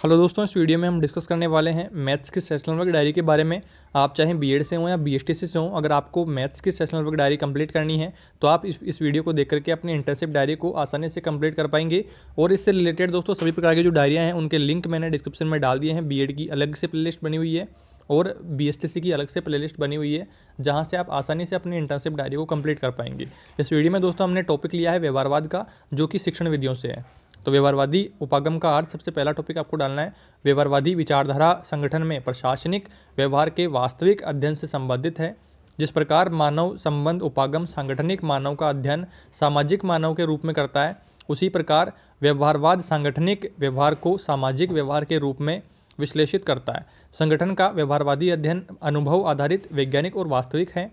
Hello दोस्तों, इस video में हम डिस्कस करने वाले हैं मैथ्स की सेशनल वर्क डायरी के बारे में। आप चाहे बीएड से हों या बीएसटीसी से हों, अगर आपको मैथ्स की सेशनल वर्क डायरी कंप्लीट करनी है तो आप इस वीडियो को देख करके अपनी इंटर्नशिप डायरी को आसानी से कंप्लीट कर पाएंगे। और इससे रिलेटेड दोस्तों सभी प्रकार की जो डायरियाँ हैं उनके लिंक मैंने डिस्क्रिप्शन में डाल दिए हैं। बीएड की अलग से प्लेलिस्ट बनी हुई है और बीएसटीसी की अलग से प्लेलिस्ट बनी हुई है, जहाँ से आप आसानी से अपनी इंटर्नशिप डायरी को कंप्लीट कर पाएंगे। इस वीडियो में दोस्तों हमने टॉपिक लिया है व्यवहारवाद का, जो कि शिक्षण विधियों से है। तो व्यवहारवादी उपागम का अर्थ, सबसे पहला टॉपिक आपको डालना है। व्यवहारवादी विचारधारा संगठन में प्रशासनिक व्यवहार के वास्तविक अध्ययन से संबंधित है। जिस प्रकार मानव संबंध उपागम सांगठनिक मानव का अध्ययन सामाजिक मानव के रूप में करता है, उसी प्रकार व्यवहारवाद सांगठनिक व्यवहार को सामाजिक व्यवहार के रूप में विश्लेषित करता है। संगठन का व्यवहारवादी अध्ययन अनुभव आधारित, वैज्ञानिक और वास्तविक है।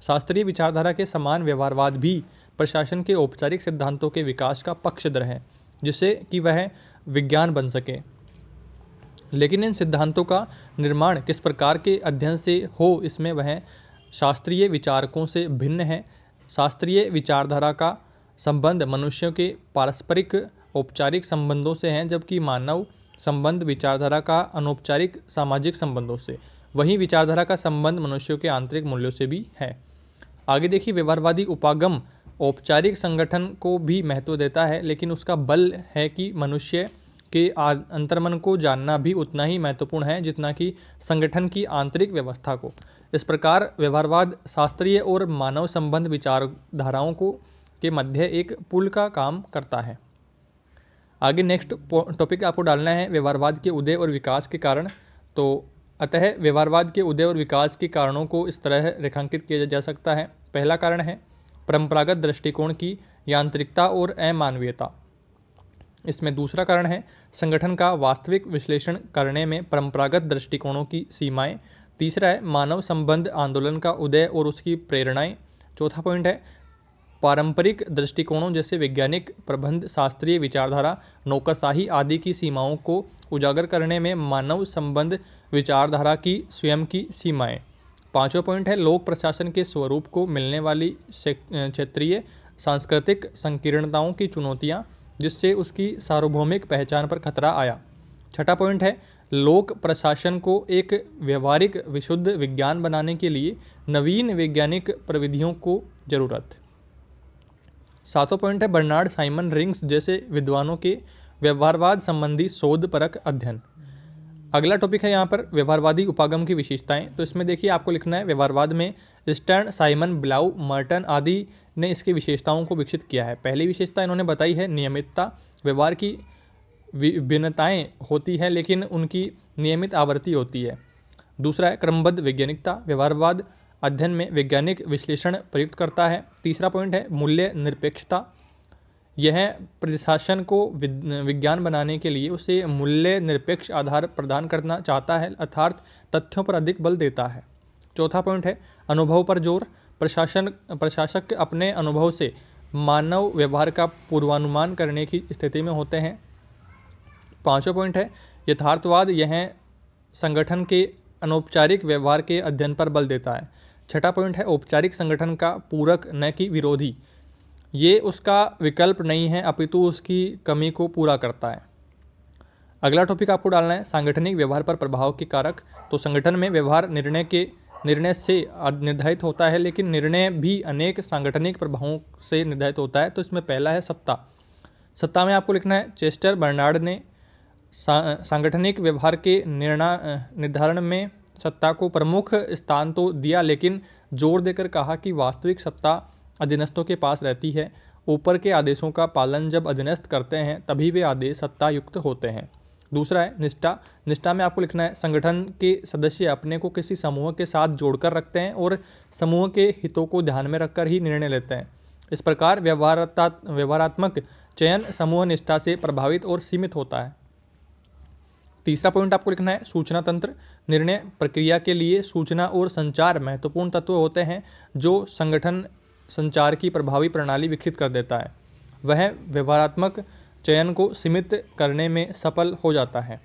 शास्त्रीय विचारधारा के समान व्यवहारवाद भी प्रशासन के औपचारिक सिद्धांतों के विकास का पक्षधर है, जिससे कि वह विज्ञान बन सके। लेकिन इन सिद्धांतों का निर्माण किस प्रकार के अध्ययन से हो, इसमें वह शास्त्रीय विचारकों से भिन्न है। शास्त्रीय विचारधारा का संबंध मनुष्यों के पारस्परिक औपचारिक संबंधों से है, जबकि मानव संबंध विचारधारा का अनौपचारिक सामाजिक संबंधों से। वहीं विचारधारा का संबंध मनुष्यों के आंतरिक मूल्यों से भी है। आगे देखिए, व्यवहारवादी उपागम औपचारिक संगठन को भी महत्व देता है, लेकिन उसका बल है कि मनुष्य के अंतर्मन को जानना भी उतना ही महत्वपूर्ण है जितना कि संगठन की आंतरिक व्यवस्था को। इस प्रकार व्यवहारवाद शास्त्रीय और मानव संबंध विचारधाराओं को के मध्य एक पुल का काम करता है। आगे नेक्स्ट टॉपिक आपको डालना है व्यवहारवाद के उदय और विकास के कारण। तो अतः व्यवहारवाद के उदय और विकास के कारणों को इस तरह रेखांकित किया जा सकता है। पहला कारण है परंपरागत दृष्टिकोण की यांत्रिकता और अमानवीयता। इसमें दूसरा कारण है संगठन का वास्तविक विश्लेषण करने में परंपरागत दृष्टिकोणों की सीमाएं। तीसरा है मानव संबंध आंदोलन का उदय और उसकी प्रेरणाएं। चौथा पॉइंट है पारंपरिक दृष्टिकोणों जैसे वैज्ञानिक प्रबंध, शास्त्रीय विचारधारा, नौकरशाही आदि की सीमाओं को उजागर करने में मानव संबंध विचारधारा की स्वयं की सीमाएं। पांचवा पॉइंट है लोक प्रशासन के स्वरूप को मिलने वाली क्षेत्रीय सांस्कृतिक संकीर्णताओं की चुनौतियां, जिससे उसकी सार्वभौमिक पहचान पर खतरा आया। छठा पॉइंट है लोक प्रशासन को एक व्यवहारिक विशुद्ध विज्ञान बनाने के लिए नवीन वैज्ञानिक प्रविधियों को जरूरत। सातवां पॉइंट है बर्नार्ड साइमन रिंग्स जैसे विद्वानों के व्यवहारवाद संबंधी शोधपरक अध्ययन। अगला टॉपिक है यहाँ पर व्यवहारवादी उपागम की विशेषताएं। तो इसमें देखिए आपको लिखना है व्यवहारवाद में स्टर्न, साइमन, ब्लाउ, मर्टन आदि ने इसकी विशेषताओं को विकसित किया है। पहली विशेषता इन्होंने बताई है नियमितता। व्यवहार की भिन्नताएं होती है लेकिन उनकी नियमित आवृत्ति होती है। दूसरा है क्रमबद्ध वैज्ञानिकता। व्यवहारवाद अध्ययन में वैज्ञानिक विश्लेषण प्रयुक्त करता है। तीसरा पॉइंट है मूल्य निरपेक्षता। यह प्रशासन को विज्ञान बनाने के लिए उसे मूल्य निरपेक्ष आधार प्रदान करना चाहता है, अर्थात तथ्यों पर अधिक बल देता है। चौथा पॉइंट है अनुभव पर जोर। प्रशासक अपने अनुभव से मानव व्यवहार का पूर्वानुमान करने की स्थिति में होते हैं। पांचवा पॉइंट है यथार्थवाद। यह संगठन के अनौपचारिक व्यवहार के अध्ययन पर बल देता है। छठा पॉइंट है औपचारिक संगठन का पूरक न कि विरोधी। ये उसका विकल्प नहीं है अपितु उसकी कमी को पूरा करता है। अगला टॉपिक आपको डालना है सांगठनिक व्यवहार पर प्रभाव के कारक। तो संगठन में व्यवहार निर्णय से निर्धारित होता है, लेकिन निर्णय भी अनेक सांगठनिक प्रभावों से निर्धारित होता है। तो इसमें पहला है सत्ता। सत्ता में आपको लिखना है चेस्टर बर्नार्ड ने सांगठनिक व्यवहार के निर्धारण में सत्ता को प्रमुख स्थान तो दिया, लेकिन जोर देकर कहा कि वास्तविक सत्ता अधीनस्थों के पास रहती है। ऊपर के आदेशों का पालन जब अधीनस्थ करते हैं तभी वे आदेश सत्ता युक्त होते हैं। दूसरा है निष्ठा। निष्ठा में आपको लिखना है संगठन के सदस्य अपने को किसी समूह के साथ जोड़कर रखते हैं और समूह के हितों को ध्यान में रखकर ही निर्णय लेते हैं। इस प्रकार व्यवहारात्मक चयन समूह निष्ठा से प्रभावित और सीमित होता है। तीसरा पॉइंट आपको लिखना है सूचना तंत्र। निर्णय प्रक्रिया के लिए सूचना और संचार महत्वपूर्ण तत्व होते हैं, जो संगठन संचार की प्रभावी प्रणाली विकसित कर देता है। वह व्यवहारात्मक चयन को सीमित करने में सफल हो जाता है।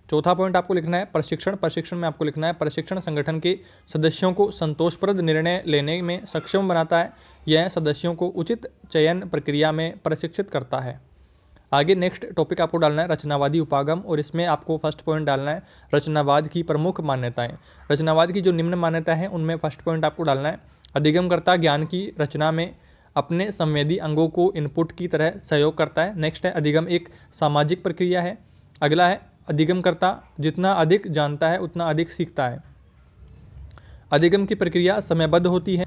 चौथा पॉइंट आपको लिखना है प्रशिक्षण। प्रशिक्षण में आपको लिखना है प्रशिक्षण संगठन के सदस्यों को संतोषप्रद निर्णय लेने में सक्षम बनाता है। यह सदस्यों को उचित चयन प्रक्रिया में प्रशिक्षित करता है। आगे नेक्स्ट टॉपिक आपको डालना है रचनावादी उपागम, और इसमें आपको फर्स्ट पॉइंट डालना है रचनावाद की प्रमुख मान्यताएं। रचनावाद की जो निम्न मान्यता है उनमें फर्स्ट पॉइंट आपको डालना है अधिगमकर्ता ज्ञान की रचना में अपने संवेदी अंगों को इनपुट की तरह सहयोग करता है। नेक्स्ट है अधिगम एक सामाजिक प्रक्रिया है। अगला है अधिगमकर्ता जितना अधिक जानता है उतना अधिक सीखता है। अधिगम की प्रक्रिया समयबद्ध होती है।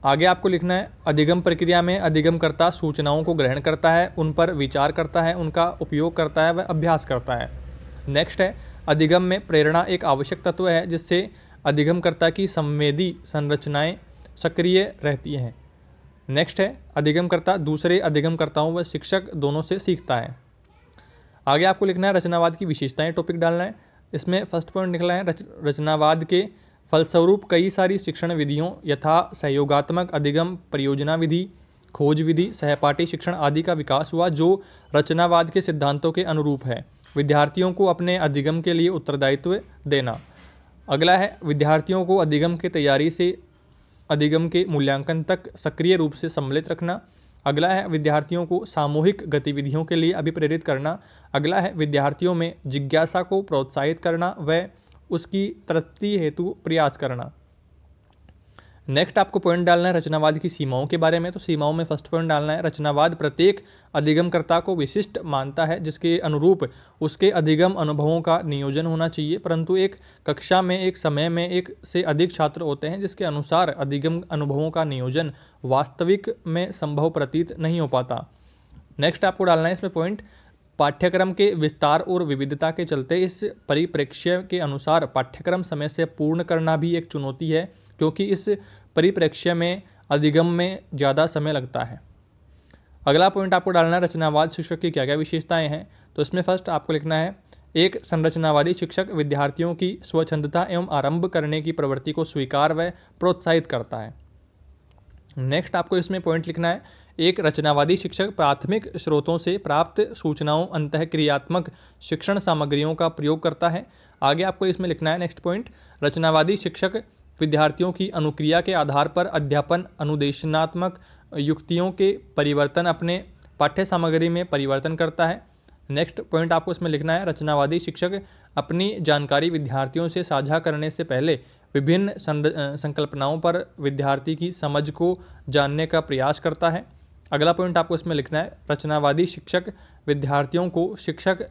आगे आपको लिखना है अधिगम प्रक्रिया में अधिगमकर्ता सूचनाओं को ग्रहण करता है, उन पर विचार करता है, उनका उपयोग करता है व अभ्यास करता है। नेक्स्ट है अधिगम में प्रेरणा एक आवश्यक तत्व है जिससे अधिगमकर्ता की संवेदी संरचनाएं सक्रिय रहती हैं। नेक्स्ट है अधिगमकर्ता दूसरे अधिगमकर्ताओं व शिक्षक दोनों से सीखता है। आगे आपको लिखना है रचनावाद की विशेषताएं टॉपिक डालना है। इसमें फर्स्ट पॉइंट निकला है रचनावाद के फलस्वरूप कई सारी शिक्षण विधियों यथा सहयोगात्मक अधिगम, परियोजना विधि, खोज विधि, सहपाठी शिक्षण आदि का विकास हुआ जो रचनावाद के सिद्धांतों के अनुरूप है। विद्यार्थियों को अपने अधिगम के लिए उत्तरदायित्व देना। अगला है विद्यार्थियों को अधिगम की तैयारी से अधिगम के मूल्यांकन तक सक्रिय रूप से सम्मिलित रखना। अगला है विद्यार्थियों को सामूहिक गतिविधियों के लिए अभिप्रेरित करना। अगला है विद्यार्थियों में जिज्ञासा को प्रोत्साहित करना व उसकी तृप्ति हेतु प्रयास करना। नेक्स्ट आपको पॉइंट डालना है रचनावाद की सीमाओं के बारे में। तो सीमाओं में फर्स्ट पॉइंट डालना है रचनावाद प्रत्येक अधिगमकर्ता को विशिष्ट मानता है जिसके अनुरूप उसके अधिगम अनुभवों का नियोजन होना चाहिए, परंतु एक कक्षा में एक समय में एक से अधिक छात्र होते हैं जिसके अनुसार अधिगम अनुभवों का नियोजन वास्तविक में संभव प्रतीत नहीं हो पाता। नेक्स्ट आपको डालना है इसमें पॉइंट पाठ्यक्रम के विस्तार और विविधता के चलते इस परिप्रेक्ष्य के अनुसार पाठ्यक्रम समय से पूर्ण करना भी एक चुनौती है, क्योंकि इस परिप्रेक्ष्य में अधिगम में ज़्यादा समय लगता है। अगला पॉइंट आपको डालना है रचनावाद शिक्षक की क्या क्या विशेषताएं हैं। तो इसमें फर्स्ट आपको लिखना है एक संरचनावादी शिक्षक विद्यार्थियों की स्वच्छंदता एवं आरंभ करने की प्रवृत्ति को स्वीकार व प्रोत्साहित करता है। नेक्स्ट आपको इसमें पॉइंट लिखना है एक रचनावादी शिक्षक प्राथमिक स्रोतों से प्राप्त सूचनाओं अंतःक्रियात्मक शिक्षण सामग्रियों का प्रयोग करता है। आगे आपको इसमें लिखना है नेक्स्ट पॉइंट रचनावादी शिक्षक विद्यार्थियों की अनुक्रिया के आधार पर अध्यापन अनुदेशनात्मक युक्तियों के परिवर्तन अपने पाठ्य सामग्री में परिवर्तन करता है। नेक्स्ट पॉइंट आपको इसमें लिखना है रचनावादी शिक्षक अपनी जानकारी विद्यार्थियों से साझा करने से पहले विभिन्न संकल्पनाओं पर विद्यार्थी की समझ को जानने का प्रयास करता है। अगला पॉइंट आपको इसमें लिखना है रचनावादी शिक्षक विद्यार्थियों को शिक्षक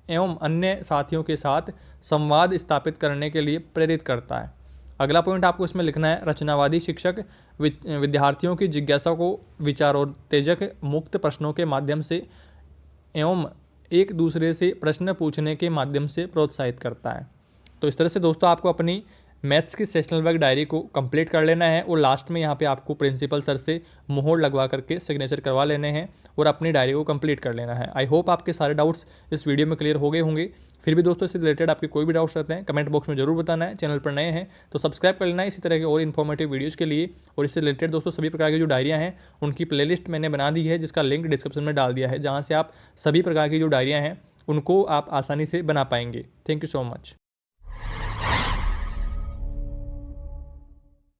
एवं अन्य साथियों के साथ संवाद स्थापित करने के लिए प्रेरित करता है। अगला पॉइंट आपको इसमें लिखना है रचनावादी शिक्षक विद्यार्थियों की जिज्ञासा को विचारोत्तेजक मुक्त प्रश्नों के माध्यम से एवं एक दूसरे से प्रश्न पूछने के माध्यम से प्रोत्साहित करता है। तो इस तरह से दोस्तों आपको अपनी मैथ्स की सेशनल वर्क डायरी को कंप्लीट कर लेना है और लास्ट में यहाँ पे आपको प्रिंसिपल सर से मोहर लगवा करके सिग्नेचर करवा लेने हैं और अपनी डायरी को कंप्लीट कर लेना है। आई होप आपके सारे डाउट्स इस वीडियो में क्लियर हो गए होंगे। फिर भी दोस्तों इससे रिलेटेड आपके कोई भी डाउट्स रहते हैं कमेंट बॉक्स में जरूर बताना है। चैनल पर नए हैं तो सब्सक्राइब कर लेना है इसी तरह के और इन्फॉर्मेटिव वीडियोज़ के लिए। और इससे रिलेटेड दोस्तों सभी प्रकार की जो डायरियाँ हैं उनकी प्लेलिस्ट मैंने बना दी है जिसका लिंक डिस्क्रिप्शन में डाल दिया है, जहाँ से आप सभी प्रकार की जो डायरियाँ हैं उनको आप आसानी से बना पाएंगे। Thank you so much.